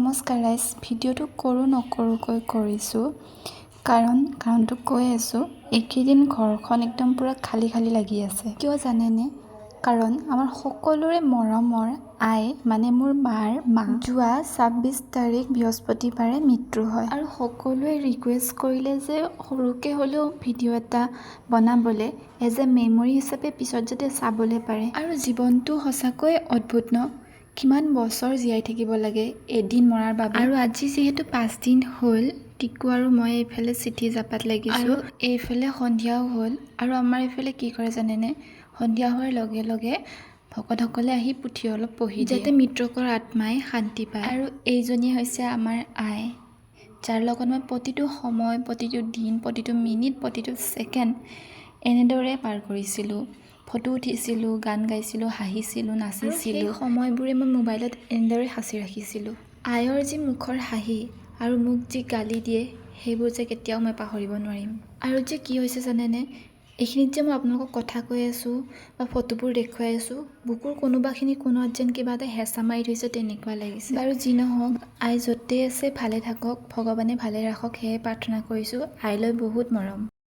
নমস্কাৰ গাইজ, ভিডিঅ'টো কৰোঁ নকৰোঁকৈ কৰিছোঁ কাৰণটো কৈ আছোঁ। এইকেইদিন ঘৰখন একদম পূৰা খালী খালী লাগি আছে। কিয় জানেনে? কাৰণ আমাৰ সকলোৰে মৰমৰ আই মানে মোৰ মাৰ মা যোৱা 26 তাৰিখ বৃহস্পতিবাৰে মৃত্যু হয়। আৰু সকলোৱে ৰিকুৱেষ্ট কৰিলে যে সৰুকৈ হ'লেও ভিডিঅ' এটা বনাবলৈ এজ এ মেমৰি হিচাপে পিছত যাতে চাবলৈ পাৰে। আৰু জীৱনটো সঁচাকৈ অদ্ভুত ন? কিমান বছৰ জীয়াই থাকিব লাগে এদিন মৰাৰ বাবে। আৰু আজি যিহেতু 5 দিন হ'ল, টিকু আৰু মই এইফালে চিঠি জাপাত লাগিছোঁ, এইফালে সন্ধিয়াও হ'ল। আৰু আমাৰ এইফালে কি কৰে জানেনে? সন্ধিয়া হোৱাৰ লগে লগে ভকতসকলে আহি পুথি অলপ পঢ়ি দিয়ে, যাতে মৃতকৰ আত্মাই শান্তি পায়। আৰু এইজনী হৈছে আমাৰ আই, যাৰ লগত মই প্ৰতিটো সময়, প্ৰতিটো দিন, প্ৰতিটো মিনিট, প্ৰতিটো ছেকেণ্ড এনেদৰে পাৰ কৰিছিলোঁ। ফটো উঠিছিলোঁ, গান গাইছিলোঁ, হাঁহিছিলোঁ, নাচিছিলোঁ। সময়বোৰে মই মোবাইলত এনেদৰে সাঁচি ৰাখিছিলোঁ। আইৰ যি মুখৰ হাঁহি আৰু মোক যি গালি দিয়ে, সেইবোৰ যে কেতিয়াও মই পাহৰিব নোৱাৰিম। আৰু যে কি হৈছে জানেনে? এইখিনিত যে মই আপোনালোকক কথা কৈ আছোঁ বা ফটোবোৰ দেখুৱাই আছোঁ, বুকুৰ কোনোবাখিনি কোণত যেন কিবা এটা হেঁচা মাৰি থৈছে তেনেকুৱা লাগিছে। বাৰু যি নহওক, আই য'তেই আছে ভালে থাকক, ভগৱানে ভালে ৰাখক, সেয়ে প্ৰাৰ্থনা কৰিছোঁ। আইলৈ বহুত মৰম।